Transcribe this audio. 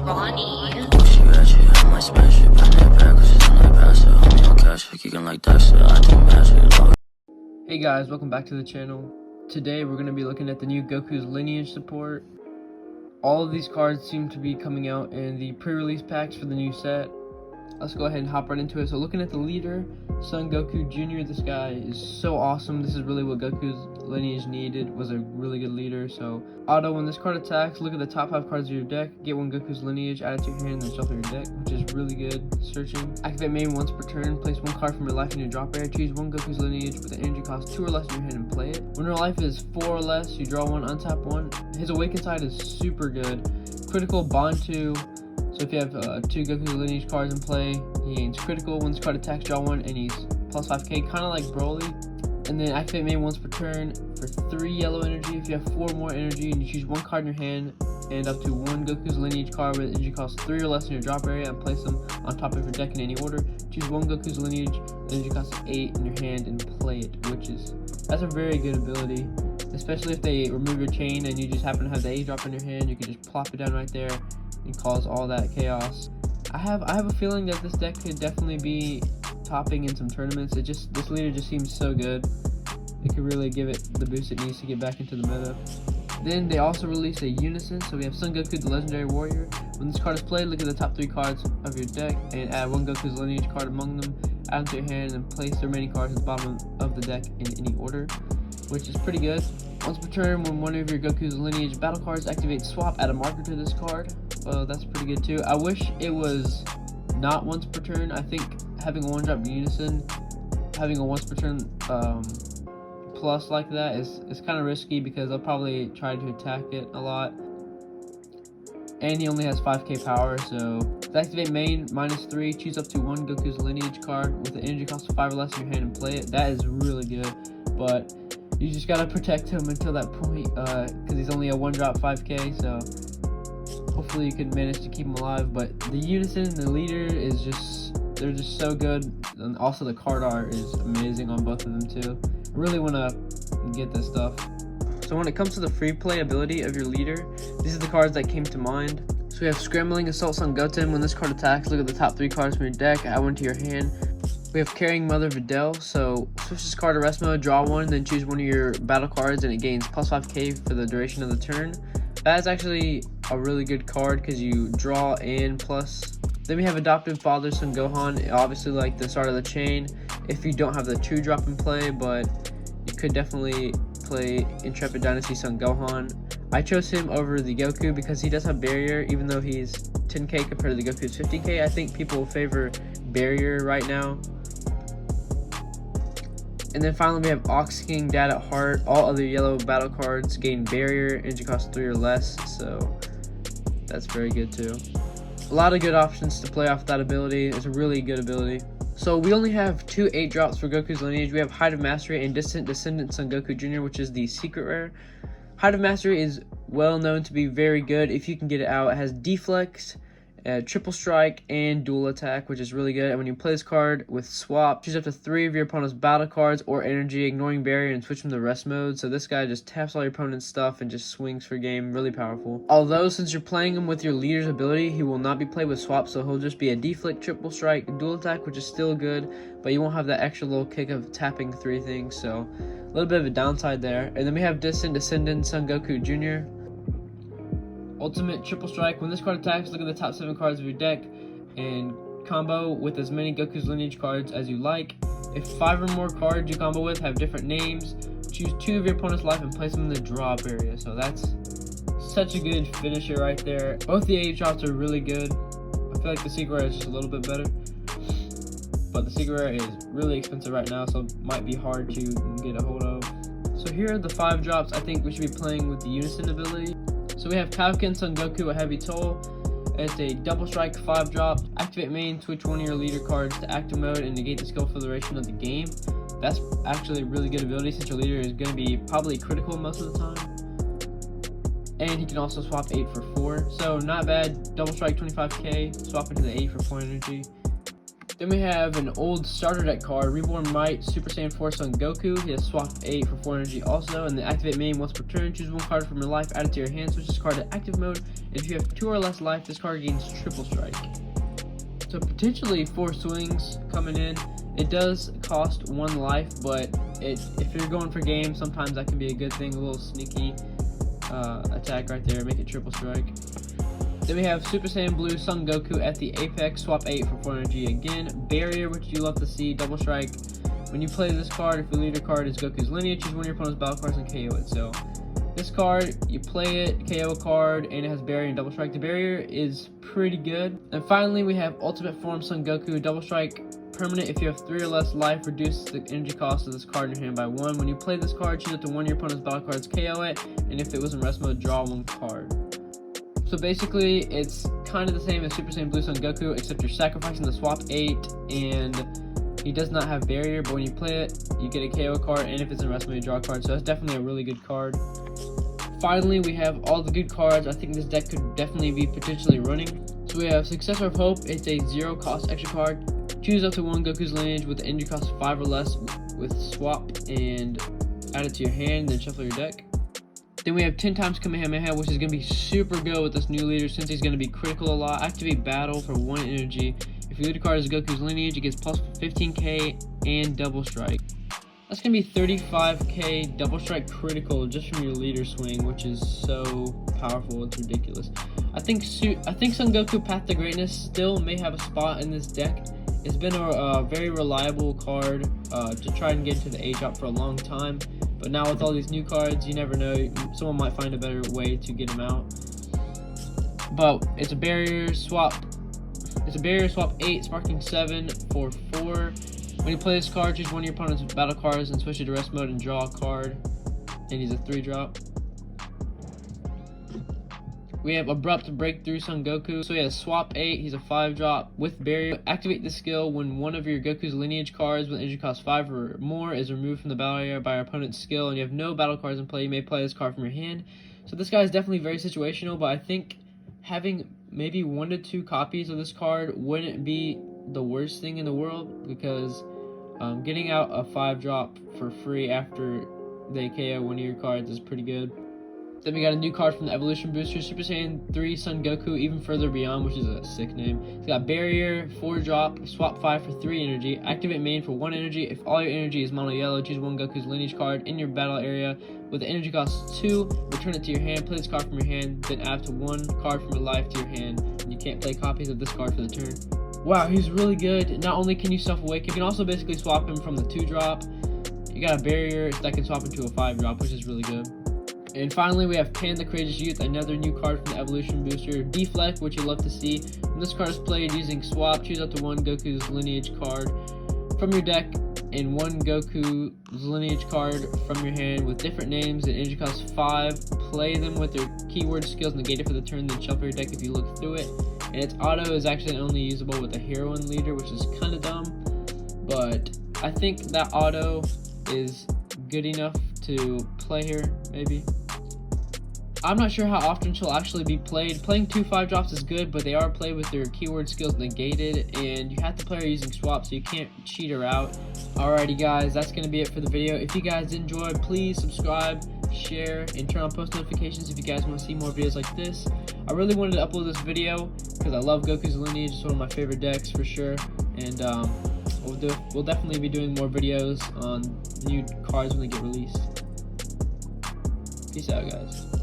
Ronnie. She ratchet, I might smash it, bring that back, cause it's in that bastard. Homie on cash, kicking like Dexter, I think magic. Hey guys, welcome back to the channel. Today we're going to be looking at the new Goku's Lineage support. All of these cards seem to be coming out in the pre-release packs for the new set. Let's go ahead and hop right into it. So looking at the leader, Son Goku Jr., this guy is so awesome. This is really what Goku's Lineage needed, was a really good leader. So auto, when this card attacks, look at the top 5 cards of your deck, get one Goku's Lineage, add it to your hand, and then shuffle your deck, which is really good. Searching. Activate main once per turn, place one card from your life in your drop area, choose one Goku's Lineage with an energy cost 2 or less in your hand and play it. When your life is 4 or less, you draw one, untap one. His Awakened Side is super good. Critical, bond 2. So if you have 2 Goku's Lineage cards in play, he gains critical. When this card attacks, draw one, and he's plus 5k, kind of like Broly. And then activate main once per turn for 3 yellow energy. If you have 4 more energy and you choose one card in your hand and up to one Goku's Lineage card with energy cost 3 or less in your drop area and place them on top of your deck in any order, choose one Goku's Lineage, energy cost 8 in your hand and play it, that's a very good ability. Especially if they remove your chain and you just happen to have the A drop in your hand, you can just plop it down right there and cause all that chaos. I have a feeling that this deck could definitely be topping in some tournaments. This leader just seems so good. It could really give it the boost it needs to get back into the meta. Then they also released a Unison, so we have Son Goku, the Legendary Warrior. When this card is played, look at the top 3 cards of your deck and add one Goku's Lineage card among them, add them to your hand, and place the remaining cards at the bottom of the deck in any order, which is pretty good. Once per turn, when one of your Goku's Lineage battle cards activates swap, add a marker to this card. Well, that's pretty good too. I wish it was not once per turn. I think having a 1-drop Unison, having a once per turn plus like that is kind of risky because they'll probably try to attack it a lot. And he only has 5k power, so to activate main, -3, choose up to one Goku's Lineage card with an energy cost of 5 or less in your hand and play it. That is really good, but you just gotta protect him until that point, because he's only a 1-drop 5k, so hopefully you can manage to keep him alive. But the Unison and the leader is they're just so good, and also the card art is amazing on both of them too. I really want to get this stuff. So when it comes to the free play ability of your leader, these are the cards that came to mind. So we have Scrambling Assault Son Goten. When this card attacks, look at the top 3 cards from your deck, add one to your hand. We have Carrying Mother Videl, so switch this card to rest mode, draw one, then choose one of your battle cards and it gains plus 5k for the duration of the turn. That is actually a really good card because you draw and plus. Then we have Adoptive Father Son Gohan, obviously like the start of the chain if you don't have the 2-drop in play, but you could definitely play Intrepid Dynasty Son Gohan. I chose him over the Goku because he does have barrier, even though he's 10k compared to the Goku's 50k. I think people favor barrier right now. And then finally we have Ox King, Dad at Heart. All other yellow battle cards gain barrier, energy cost 3 or less, so that's very good too. A lot of good options to play off that ability. It's a really good ability. So we only have 2 8-drops for Goku's Lineage. We have Height of Mastery and Distant Descendant Son Goku Jr., which is the secret rare. Height of Mastery is well known to be very good if you can get it out. It has Deflect, Triple Strike, and Dual Attack, which is really good. And when you play this card with swap, choose up to 3 of your opponent's battle cards or energy, ignoring barrier, and switch them to rest mode. So this guy just taps all your opponent's stuff and just swings for game. Really powerful. Although since you're playing him with your leader's ability, he will not be played with swap, so he'll just be a Deflect, Triple Strike, Dual Attack, which is still good, but you won't have that extra little kick of tapping 3 things, so a little bit of a downside there. And then we have Distant Descendant Son Goku Jr. Ultimate Triple Strike. When this card attacks, look at the top 7 cards of your deck and combo with as many Goku's Lineage cards as you like. If 5 or more cards you combo with have different names, choose 2 of your opponent's life and place them in the drop area. So that's such a good finisher right there. Both the 8-drops are really good. I feel like the secret rare is just a little bit better, but the secret rare is really expensive right now, so it might be hard to get a hold of. So here are the 5-drops I think we should be playing with the Unison ability. So we have Kaioken Son Goku, a Heavy Toll. It's a double strike 5-drop. Activate main, switch one of your leader cards to active mode and negate the skill for the duration of the game. That's actually a really good ability since your leader is going to be probably critical most of the time. And he can also swap 8 for 4. So not bad. Double strike 25k, swap into the 8 for 4 energy. Then we have an old starter deck card, Reborn Might, Super Saiyan 4 Son Goku. He has swap 8 for 4 energy also, and the activate main once per turn. Choose one card from your life, add it to your hand, switch this card to active mode. And if you have 2 or less life, this card gains triple strike. So potentially 4 swings coming in. It does cost 1 life, but if you're going for game, sometimes that can be a good thing. A little sneaky attack right there, make it triple strike. Then we have Super Saiyan Blue Son Goku at the apex, swap 8 for 4 energy again. Barrier, which you love to see, double strike. When you play this card, if your leader card is Goku's Lineage, choose one of your opponent's battle cards and KO it. So this card, you play it, KO a card, and it has barrier and double strike. The barrier is pretty good. And finally, we have Ultimate Form Son Goku, double strike, permanent. If you have 3 or less life, reduce the energy cost of this card in your hand by 1. When you play this card, choose it to one of your opponent's battle cards, KO it, and if it was in rest mode, draw 1 card. So basically, it's kind of the same as Super Saiyan Blue Son Goku, except you're sacrificing the swap 8, and he does not have barrier, but when you play it, you get a KO card, and if it's in rest mode, you draw a card, so that's definitely a really good card. Finally, we have all the good cards. I think this deck could definitely be potentially running. So we have Successor of Hope. It's a 0 cost extra card. Choose up to 1 Goku's Lineage with the energy cost of 5 or less with swap and add it to your hand, then shuffle your deck. Then we have 10 times Kamehameha, which is going to be super good with this new leader since he's going to be critical a lot. Activate Battle for 1 energy. If your leader card is Goku's Lineage, it gets plus 15k and double strike. That's going to be 35k double strike critical just from your leader swing, which is so powerful, it's ridiculous. I think Son Goku Path to Greatness still may have a spot in this deck. It's been a very reliable card to try and get into the A drop for a long time. But now with all these new cards, you never know, someone might find a better way to get them out. But it's a barrier swap. It's a barrier swap 8, sparking 7 for 4. When you play this card, choose one of your opponent's battle cards and switch it to rest mode and draw a card. And he's a 3-drop. We have Abrupt Breakthrough Son Goku. So he has swap 8, he's a 5-drop with barrier. Activate the skill when one of your Goku's Lineage cards with energy cost 5 or more is removed from the battle area by your opponent's skill and you have no battle cards in play, you may play this card from your hand. So this guy is definitely very situational, but I think having maybe 1 to 2 copies of this card wouldn't be the worst thing in the world, because getting out a 5-drop for free after they KO one of your cards is pretty good. Then we got a new card from the Evolution Booster, Super Saiyan 3 Son Goku, Even Further Beyond, which is a sick name. It's got Barrier, 4-drop, swap 5 for 3 energy, activate main for 1 energy. If all your energy is mono yellow, choose 1 Goku's Lineage card in your battle area with the energy cost 2, return it to your hand, play this card from your hand, then add to 1 card from your life to your hand, and you can't play copies of this card for the turn. Wow, he's really good. Not only can you self-awake, you can also basically swap him from the 2-drop. You got a barrier that can swap into a 5-drop, which is really good. And finally, we have Pan the Courageous Youth, another new card from the Evolution Booster. Deflect, which you love to see. When this card is played using swap, choose up to 1 Goku's Lineage card from your deck and 1 Goku's Lineage card from your hand with different names and energy cost 5. Play them with their keyword skills negated for the turn, then shuffle your deck if you look through it. And its auto is actually only usable with a heroine leader, which is kind of dumb. But I think that auto is good enough to play here, maybe. I'm not sure how often she'll actually be played. Playing 2 5-drops is good, but they are played with their keyword skills negated, and you have to play her using swap, so you can't cheat her out. Alrighty guys, that's going to be it for the video. If you guys enjoyed, please subscribe, share, and turn on post notifications if you guys want to see more videos like this. I really wanted to upload this video because I love Goku's Lineage. It's one of my favorite decks for sure, and we'll definitely be doing more videos on new cards when they get released. Peace out, guys.